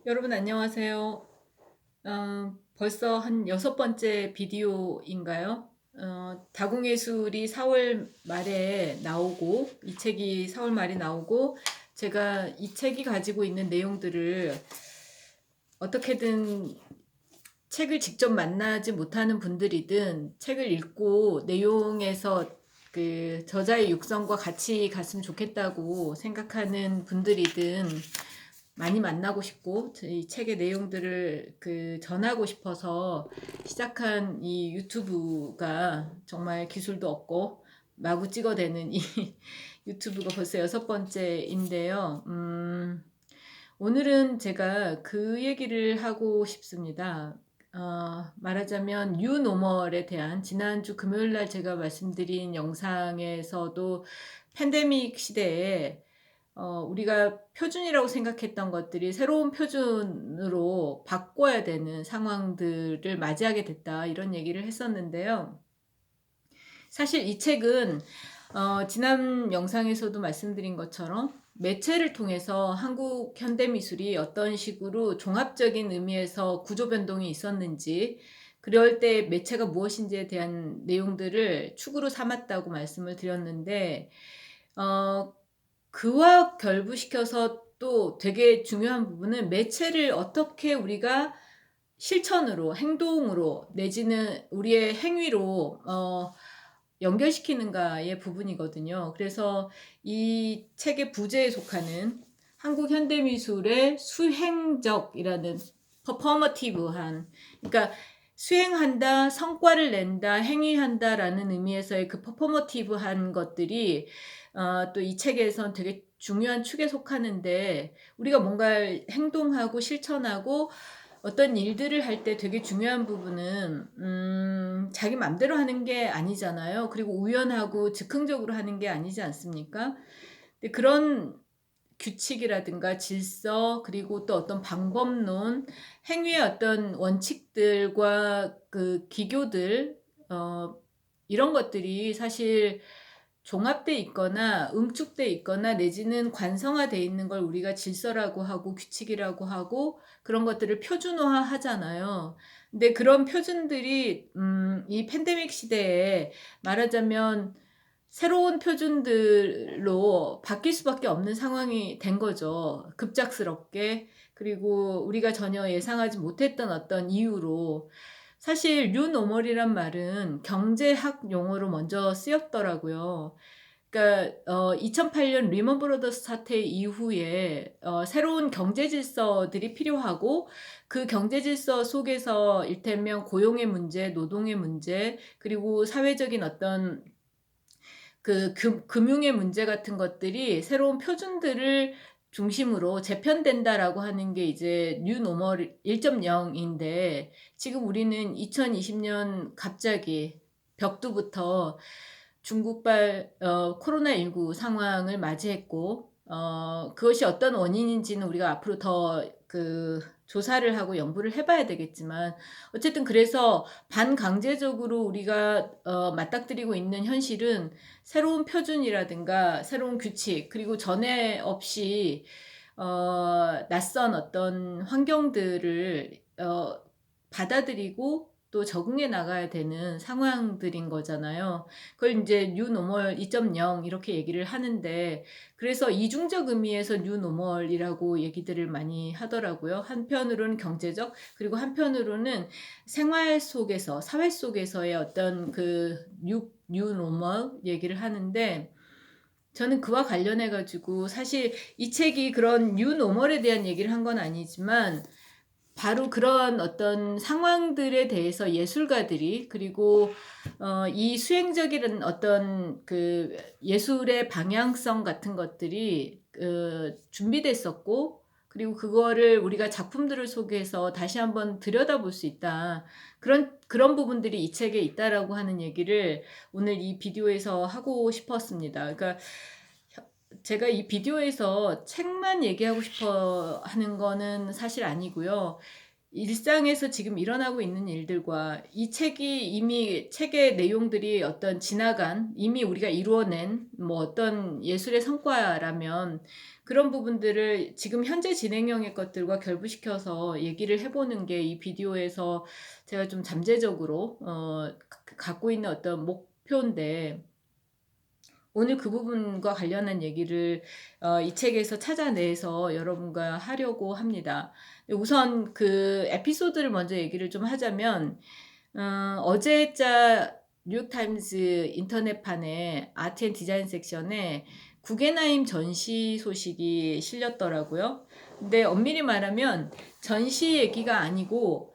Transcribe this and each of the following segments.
여러분 안녕하세요. 벌써 한 여섯 번째 비디오인가요? 다궁예술이 4월 말에 나오고 이 책이 4월 말에 나오고 제가 이 책이 가지고 있는 내용들을 어떻게든 책을 직접 만나지 못하는 분들이든 책을 읽고 내용에서 그 저자의 육성과 같이 갔으면 좋겠다고 생각하는 분들이든 많이 만나고 싶고 이 책의 내용들을 전하고 싶어서 시작한 이 유튜브가 정말 기술도 없고 마구 찍어대는 이 유튜브가 벌써 여섯 번째인데요. 오늘은 제가 그 얘기를 하고 싶습니다. 말하자면 뉴노멀에 대한 지난주 금요일 날 제가 말씀드린 영상에서도 팬데믹 시대에 우리가 표준이라고 생각했던 것들이 새로운 표준으로 바꿔야 되는 상황들을 맞이하게 됐다 이런 얘기를 했었는데요. 사실 이 책은 지난 영상에서도 말씀드린 것처럼 매체를 통해서 한국 현대미술이 어떤 식으로 종합적인 의미에서 구조 변동이 있었는지 그럴 때 매체가 무엇인지에 대한 내용들을 축으로 삼았다고 말씀을 드렸는데 어, 그와 결부시켜서 또 되게 중요한 부분은 매체를 어떻게 우리가 실천으로, 행동으로, 내지는 우리의 행위로 연결시키는가의 부분이거든요. 그래서 이 책의 부제에 속하는 한국 현대미술의 수행적이라는 퍼포머티브한, 그러니까 수행한다, 성과를 낸다, 행위한다라는 의미에서의 그 퍼포머티브한 것들이 또 이 책에선 되게 중요한 축에 속하는데 우리가 뭔가 행동하고 실천하고 어떤 일들을 할 때 되게 중요한 부분은 자기 맘대로 하는 게 아니잖아요. 그리고 우연하고 즉흥적으로 하는 게 아니지 않습니까? 근데 그런 규칙이라든가 질서 그리고 또 어떤 방법론, 행위의 어떤 원칙들과 그 기교들 이런 것들이 사실 종합돼 있거나 응축돼 있거나 내지는 관성화돼 있는 걸 우리가 질서라고 하고 규칙이라고 하고 그런 것들을 표준화 하잖아요. 근데 그런 표준들이 이 팬데믹 시대에 말하자면 새로운 표준들로 바뀔 수밖에 없는 상황이 된 거죠. 급작스럽게. 그리고 우리가 전혀 예상하지 못했던 어떤 이유로. 사실 뉴노멀이란 말은 경제학 용어로 먼저 쓰였더라고요. 그러니까 2008년 리먼 브러더스 사태 이후에 새로운 경제 질서들이 필요하고 그 경제 질서 속에서 일테면 고용의 문제, 노동의 문제, 그리고 사회적인 어떤 금융의 문제 같은 것들이 새로운 표준들을 중심으로 재편된다라고 하는 게 이제 뉴 노멀 1.0인데 지금 우리는 2020년 갑자기 벽두부터 중국발 코로나19 상황을 맞이했고 그것이 어떤 원인인지는 우리가 앞으로 더 조사를 하고 연구를 해봐야 되겠지만 어쨌든 그래서 반강제적으로 우리가 맞닥뜨리고 있는 현실은 새로운 표준이라든가 새로운 규칙 그리고 전에 없이 낯선 어떤 환경들을 받아들이고 또 적응해 나가야 되는 상황들인 거잖아요. 그걸 이제 뉴노멀 2.0 이렇게 얘기를 하는데 그래서 이중적 의미에서 뉴노멀이라고 얘기들을 많이 하더라고요. 한편으로는 경제적 그리고 한편으로는 생활 속에서 사회 속에서의 어떤 뉴노멀 얘기를 하는데 저는 그와 관련해 가지고 사실 이 책이 그런 뉴노멀에 대한 얘기를 한 건 아니지만 바로 그런 어떤 상황들에 대해서 예술가들이 그리고 이 수행적인 어떤 예술의 방향성 같은 것들이 준비됐었고 그리고 그거를 우리가 작품들을 속에서 다시 한번 들여다볼 수 있다. 그런 부분들이 이 책에 있다라고 하는 얘기를 오늘 이 비디오에서 하고 싶었습니다. 그러니까 제가 이 비디오에서 책만 얘기하고 싶어 하는 거는 사실 아니고요. 일상에서 지금 일어나고 있는 일들과 이 책이 이미 책의 내용들이 어떤 지나간 이미 우리가 이루어낸 뭐 어떤 예술의 성과라면 그런 부분들을 지금 현재 진행형의 것들과 결부시켜서 얘기를 해보는 게 이 비디오에서 제가 좀 잠재적으로 갖고 있는 어떤 목표인데 오늘 그 부분과 관련한 얘기를 이 책에서 찾아내서 여러분과 하려고 합니다. 우선 그 에피소드를 먼저 얘기를 좀 하자면 어제자 뉴욕타임즈 인터넷판에 아트 앤 디자인 섹션에 구겐하임 전시 소식이 실렸더라고요. 근데 엄밀히 말하면 전시 얘기가 아니고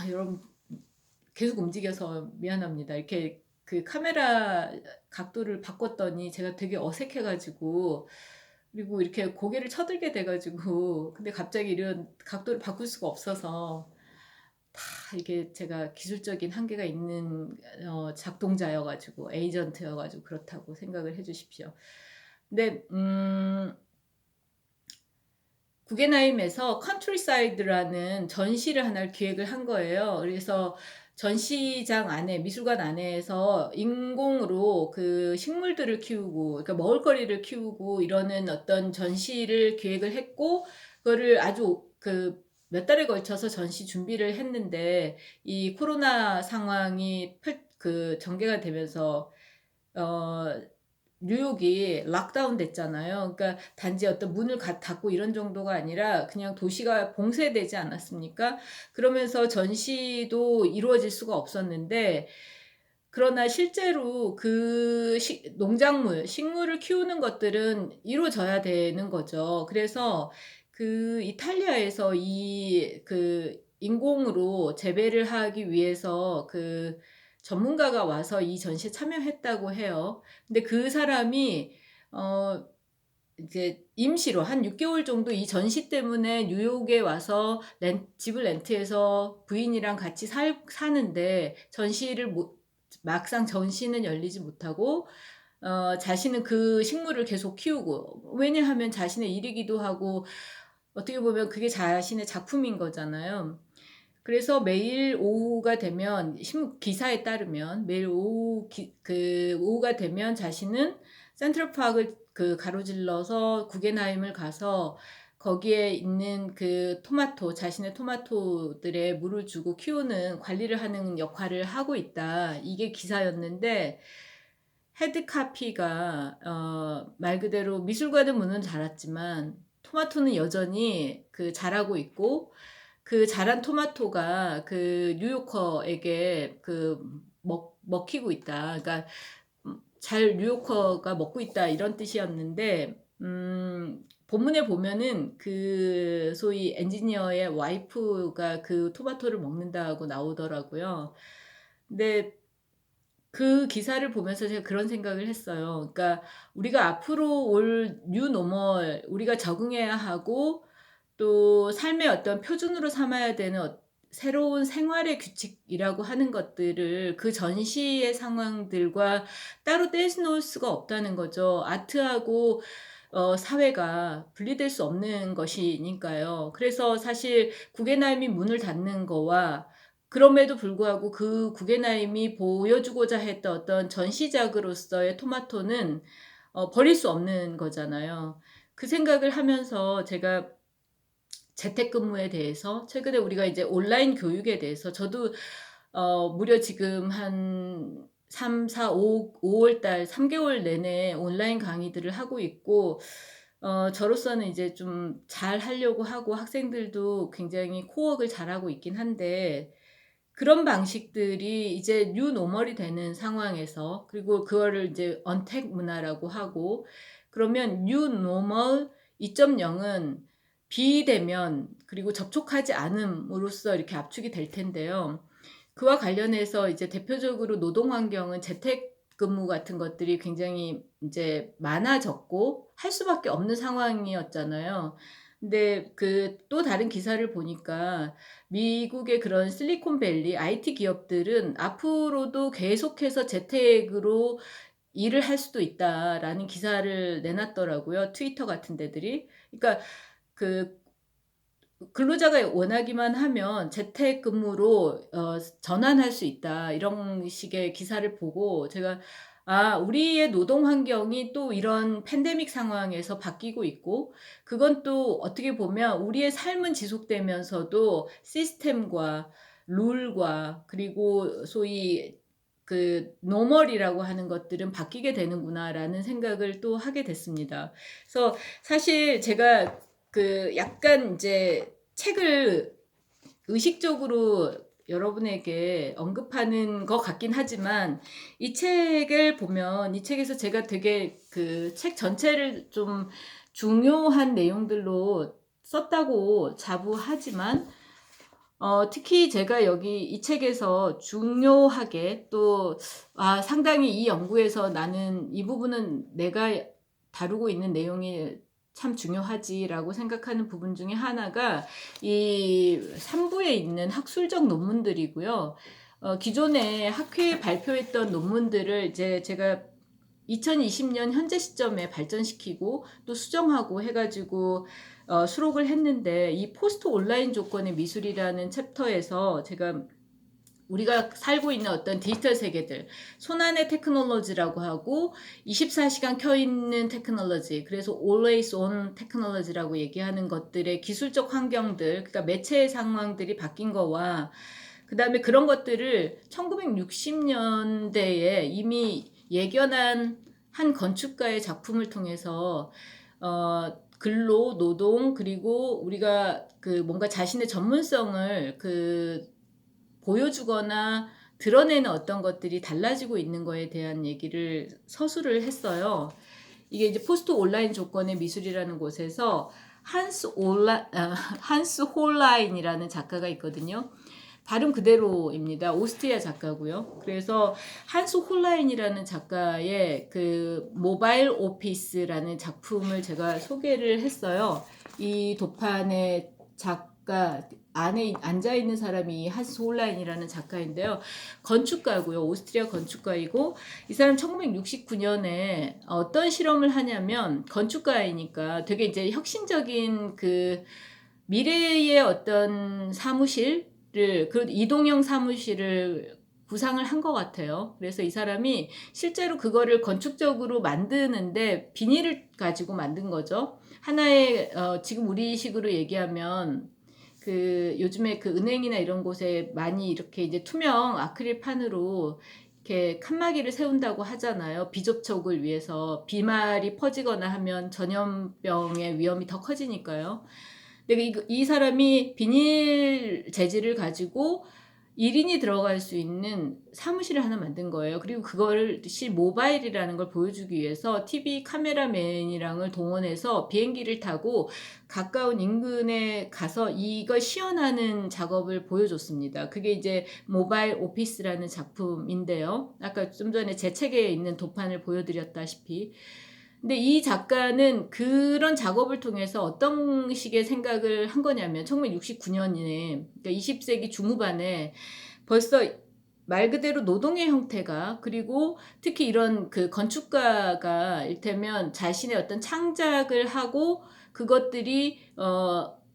여러분 계속 움직여서 미안합니다. 이렇게 그 카메라 각도를 바꿨더니 제가 되게 어색해가지고 그리고 이렇게 고개를 쳐들게 돼가지고 근데 갑자기 이런 각도를 바꿀 수가 없어서 다 이게 제가 기술적인 한계가 있는 작동자여가지고 에이전트여가지고 그렇다고 생각을 해주십시오. 근데 구겐하임에서 컨트리사이드라는 전시를 하나를 기획을 한 거예요. 그래서 전시장 안에 미술관 안에서 인공으로 그 식물들을 키우고 그러니까 먹을거리를 키우고 이러는 어떤 전시를 기획을 했고 그거를 아주 그 몇 달에 걸쳐서 전시 준비를 했는데 이 코로나 상황이 그 전개가 되면서 어 뉴욕이 락다운 됐잖아요. 그러니까 단지 어떤 문을 닫고 이런 정도가 아니라 그냥 도시가 봉쇄되지 않았습니까? 그러면서 전시도 이루어질 수가 없었는데 그러나 실제로 그 농작물, 식물을 키우는 것들은 이루어져야 되는 거죠. 그래서 그 이탈리아에서 이 그 인공으로 재배를 하기 위해서 그 전문가가 와서 이 전시에 참여했다고 해요. 근데 그 사람이 어 이제 임시로 한 6개월 정도 이 전시 때문에 뉴욕에 와서 집을 렌트해서 부인이랑 같이 사는데 전시를 막상 전시는 열리지 못하고 자신은 그 식물을 계속 키우고 왜냐하면 자신의 일이기도 하고 어떻게 보면 그게 자신의 작품인 거잖아요. 그래서 매일 오후가 되면 기사에 따르면 매일 오후가 되면 자신은 센트럴파크를 그 가로질러서 구겐하임을 가서 거기에 있는 그 자신의 토마토들에 물을 주고 키우는 관리를 하는 역할을 하고 있다. 이게 기사였는데 헤드카피가 말 그대로 미술관은 문은 닫았지만 토마토는 여전히 그 자라고 있고 그 자란 토마토가 그 뉴요커에게 그 먹히고 있다. 그러니까 잘 뉴요커가 먹고 있다 이런 뜻이었는데 본문에 보면은 그 소위 엔지니어의 와이프가 그 토마토를 먹는다고 나오더라고요. 근데 그 기사를 보면서 제가 그런 생각을 했어요. 그러니까 우리가 앞으로 올 뉴노멀 우리가 적응해야 하고 또 삶의 어떤 표준으로 삼아야 되는 새로운 생활의 규칙이라고 하는 것들을 그 전시의 상황들과 따로 떼놓을 수가 없다는 거죠. 아트하고 사회가 분리될 수 없는 것이니까요. 그래서 사실 구겐하임이 문을 닫는 거와 그럼에도 불구하고 그 구겐하임이 보여주고자 했던 어떤 전시작으로서의 토마토는 버릴 수 없는 거잖아요. 그 생각을 하면서 제가 재택근무에 대해서 최근에 우리가 이제 온라인 교육에 대해서 저도 무려 지금 한 3, 4, 5월 달 3개월 내내 온라인 강의들을 하고 있고 저로서는 이제 좀 잘 하려고 하고 학생들도 굉장히 코워크를 잘하고 있긴 한데 그런 방식들이 이제 뉴노멀이 되는 상황에서 그리고 그거를 이제 언택 문화라고 하고 그러면 뉴노멀 2.0은 비대면 그리고 접촉하지 않음으로써 이렇게 압축이 될 텐데요. 그와 관련해서 이제 대표적으로 노동 환경은 재택근무 같은 것들이 굉장히 이제 많아졌고 할 수밖에 없는 상황이었잖아요. 근데 그 또 다른 기사를 보니까 미국의 그런 실리콘밸리 IT 기업들은 앞으로도 계속해서 재택으로 일을 할 수도 있다라는 기사를 내놨더라고요. 트위터 같은 데들이. 그러니까 그 근로자가 원하기만 하면 재택근무로 전환할 수 있다. 이런 식의 기사를 보고 제가 '아 우리의 노동 환경이 또 이런 팬데믹 상황에서 바뀌고 있고 그건 또 어떻게 보면 우리의 삶은 지속되면서도 시스템과 룰과 그리고 소위 그 노멀이라고 하는 것들은 바뀌게 되는구나.'라는 생각을 또 하게 됐습니다. 그래서 사실 제가 그 약간 이제 책을 의식적으로 여러분에게 언급하는 것 같긴 하지만 이 책을 보면 이 책에서 제가 되게 그 책 전체를 좀 중요한 내용들로 썼다고 자부하지만 특히 제가 여기 이 책에서 중요하게 또 상당히 이 연구에서 나는 이 부분은 내가 다루고 있는 내용이 참 중요하지라고 생각하는 부분 중에 하나가 이 3 부에 있는 학술적 논문들이고요. 기존에 학회에 발표했던 논문들을 이제 제가 2020년 현재 시점에 발전시키고 또 수정하고 해 가지고 수록을 했는데 이 포스트 온라인 조건의 미술이라는 챕터에서 제가 우리가 살고 있는 어떤 디지털 세계들, 손안의 테크놀로지라고 하고 24시간 켜 있는 테크놀로지, 그래서 always on 테크놀로지라고 얘기하는 것들의 기술적 환경들, 그러니까 매체의 상황들이 바뀐 거와 그다음에 그런 것들을 1960년대에 이미 예견한 한 건축가의 작품을 통해서 근로, 노동, 그리고 우리가 그 뭔가 자신의 전문성을 보여주거나 드러내는 어떤 것들이 달라지고 있는 거에 대한 얘기를 서술을 했어요. 이게 이제 포스트 온라인 조건의 미술이라는 곳에서 한스 홀라인이라는 작가가 있거든요. 발음 그대로입니다. 오스트리아 작가고요. 그래서 한스 홀라인이라는 작가의 그 모바일 오피스라는 작품을 제가 소개를 했어요. 이 도판의 작가 안에 앉아 있는 사람이 한스 홀라인이라는 작가인데요. 건축가고요. 오스트리아 건축가이고 이 사람 1969년에 어떤 실험을 하냐면 건축가이니까 되게 이제 혁신적인 그 미래의 어떤 사무실을 그 이동형 사무실을 구상을 한 것 같아요. 그래서 이 사람이 실제로 그거를 건축적으로 만드는데 비닐을 가지고 만든 거죠. 하나의 지금 우리식으로 얘기하면 그 요즘에 그 은행이나 이런 곳에 많이 이렇게 이제 투명 아크릴판으로 이렇게 칸막이를 세운다고 하잖아요. 비접촉을 위해서 비말이 퍼지거나 하면 전염병의 위험이 더 커지니까요. 근데 이 사람이 비닐 재질을 가지고 1인이 들어갈 수 있는 사무실을 하나 만든 거예요. 그리고 그거를 모바일이라는 걸 보여주기 위해서 TV 카메라맨이랑을 동원해서 비행기를 타고 가까운 인근에 가서 이걸 시연하는 작업을 보여줬습니다. 그게 이제 모바일 오피스라는 작품인데요. 아까 좀 전에 제 책에 있는 도판을 보여드렸다시피 근데 이 작가는 그런 작업을 통해서 어떤 식의 생각을 한 거냐면 1969년이네. 그러니까 20세기 중후반에 벌써 말 그대로 노동의 형태가 그리고 특히 이런 그 건축가가 일테면 자신의 어떤 창작을 하고 그것들이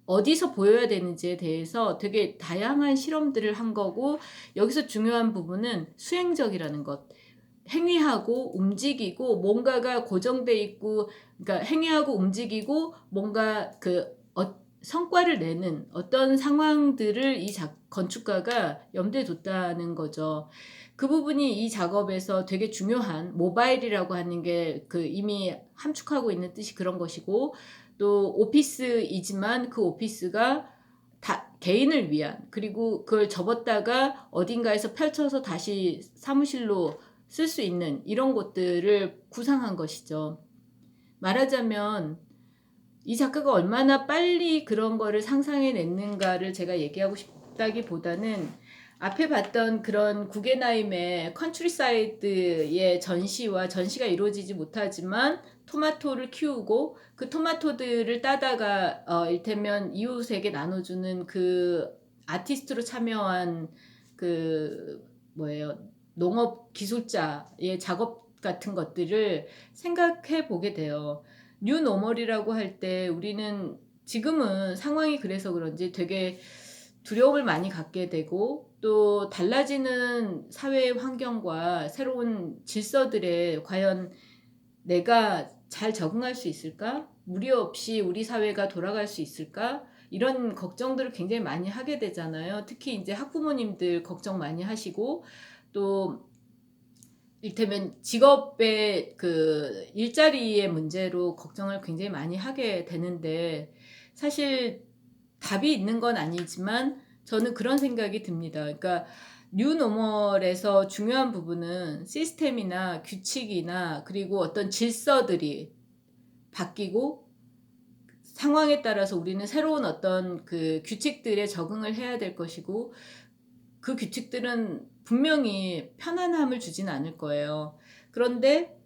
어디서 보여야 되는지에 대해서 되게 다양한 실험들을 한 거고 여기서 중요한 부분은 수행적이라는 것. 행위하고 움직이고 뭔가가 고정돼 있고 그러니까 행위하고 움직이고 뭔가 성과를 내는 어떤 상황들을 이 건축가가 염두에 뒀다는 거죠. 그 부분이 이 작업에서 되게 중요한 모바일이라고 하는 게 그 이미 함축하고 있는 뜻이 그런 것이고 또 오피스이지만 그 오피스가 다 개인을 위한 그리고 그걸 접었다가 어딘가에서 펼쳐서 다시 사무실로 쓸 수 있는 이런 것들을 구상한 것이죠. 말하자면 이 작가가 얼마나 빨리 그런 거를 상상해냈는가를 제가 얘기하고 싶다기보다는 앞에 봤던 그런 구겐하임의 컨트리사이드의 전시가 이루어지지 못하지만 토마토를 키우고 그 토마토들을 따다가 일테면 이웃에게 나눠주는 그 아티스트로 참여한 그 뭐예요 농업 기술자의 작업 같은 것들을 생각해 보게 돼요. 뉴 노멀이라고 할 때 우리는 지금은 상황이 그래서 그런지 되게 두려움을 많이 갖게 되고 또 달라지는 사회 환경과 새로운 질서들에 과연 내가 잘 적응할 수 있을까? 무리 없이 우리 사회가 돌아갈 수 있을까? 이런 걱정들을 굉장히 많이 하게 되잖아요. 특히 이제 학부모님들 걱정 많이 하시고 또 이를테면 직업의 그 일자리의 문제로 걱정을 굉장히 많이 하게 되는데 사실 답이 있는 건 아니지만 저는 그런 생각이 듭니다. 그러니까 뉴노멀에서 중요한 부분은 시스템이나 규칙이나 그리고 어떤 질서들이 바뀌고 상황에 따라서 우리는 새로운 어떤 그 규칙들에 적응을 해야 될 것이고 그 규칙들은 분명히 편안함을 주진 않을 거예요. 그런데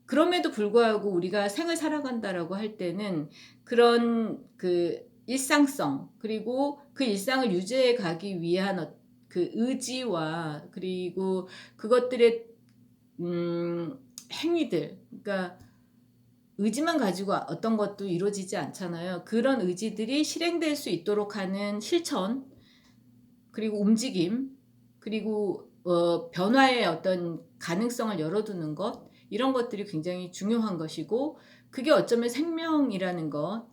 그럼에도 불구하고 우리가 생을 살아간다라고 할 때는 그런 그 일상성 그리고 그 일상을 유지해 가기 위한 그 의지와 그리고 그것들의 행위들 그러니까 의지만 가지고 어떤 것도 이루어지지 않잖아요. 그런 의지들이 실행될 수 있도록 하는 실천 그리고 움직임 그리고 변화의 어떤 가능성을 열어두는 것 이런 것들이 굉장히 중요한 것이고 그게 어쩌면 생명이라는 것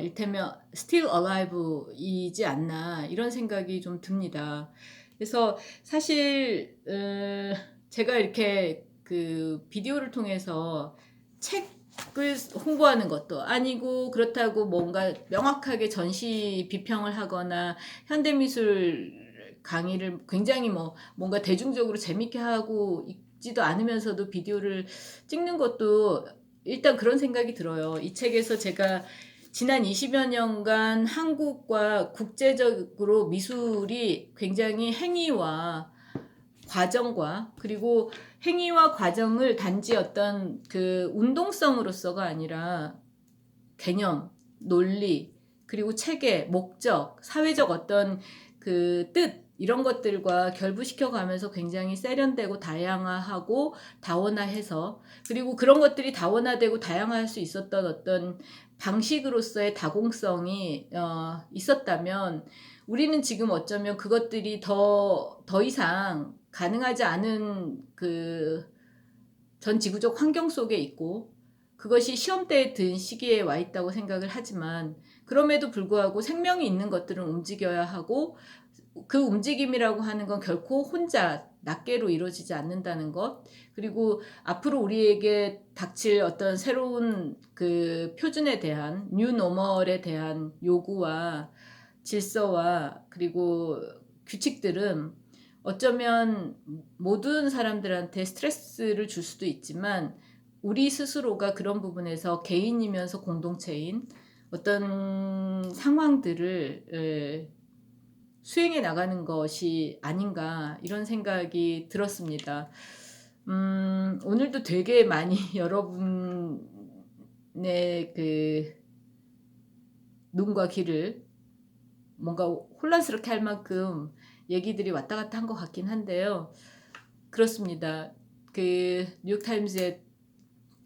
일테면 still alive이지 않나 이런 생각이 좀 듭니다. 그래서 사실 제가 이렇게 그 비디오를 통해서 책을 홍보하는 것도 아니고 그렇다고 뭔가 명확하게 전시 비평을 하거나 현대미술 강의를 굉장히 뭔가 대중적으로 재밌게 하고 있지도 않으면서도 비디오를 찍는 것도 일단 그런 생각이 들어요. 이 책에서 제가 지난 20여 년간 한국과 국제적으로 미술이 굉장히 행위와 과정과 그리고 행위와 과정을 단지 어떤 그 운동성으로서가 아니라 개념, 논리, 그리고 체계, 목적, 사회적 어떤 그 뜻, 이런 것들과 결부시켜 가면서 굉장히 세련되고 다양화하고 다원화해서 그리고 그런 것들이 다원화되고 다양화할 수 있었던 어떤 방식으로서의 다공성이 있었다면 우리는 지금 어쩌면 그것들이 더 이상 가능하지 않은 그 전 지구적 환경 속에 있고 그것이 시험대에 든 시기에 와 있다고 생각을 하지만 그럼에도 불구하고 생명이 있는 것들은 움직여야 하고 그 움직임이라고 하는 건 결코 혼자 낱개로 이루어지지 않는다는 것 그리고 앞으로 우리에게 닥칠 어떤 새로운 그 표준에 대한 뉴노멀에 대한 요구와 질서와 그리고 규칙들은 어쩌면 모든 사람들한테 스트레스를 줄 수도 있지만 우리 스스로가 그런 부분에서 개인이면서 공동체인 어떤 상황들을 수행해 나가는 것이 아닌가 이런 생각이 들었습니다. 오늘도 되게 많이 여러분의 그 눈과 귀를 뭔가 혼란스럽게 할 만큼 얘기들이 왔다 갔다 한 것 같긴 한데요. 그렇습니다. 그 뉴욕타임즈의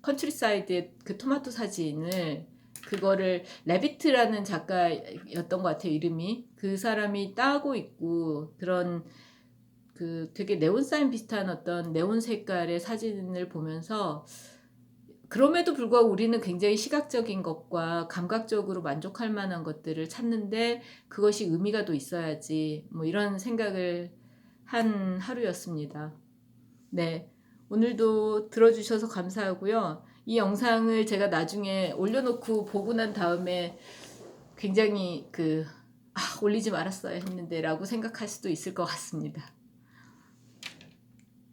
컨트리사이드의 그 토마토 사진을 그거를 레비트라는 작가였던 것 같아요. 이름이 그 사람이 따고 있고 그런 그 되게 네온사인 비슷한 어떤 네온 색깔의 사진을 보면서 그럼에도 불구하고 우리는 굉장히 시각적인 것과 감각적으로 만족할 만한 것들을 찾는데 그것이 의미가 또 있어야지 뭐 이런 생각을 한 하루였습니다. 네. 오늘도 들어주셔서 감사하고요. 이 영상을 제가 나중에 올려놓고 보고 난 다음에 굉장히 올리지 말았어야 했는데 라고 생각할 수도 있을 것 같습니다.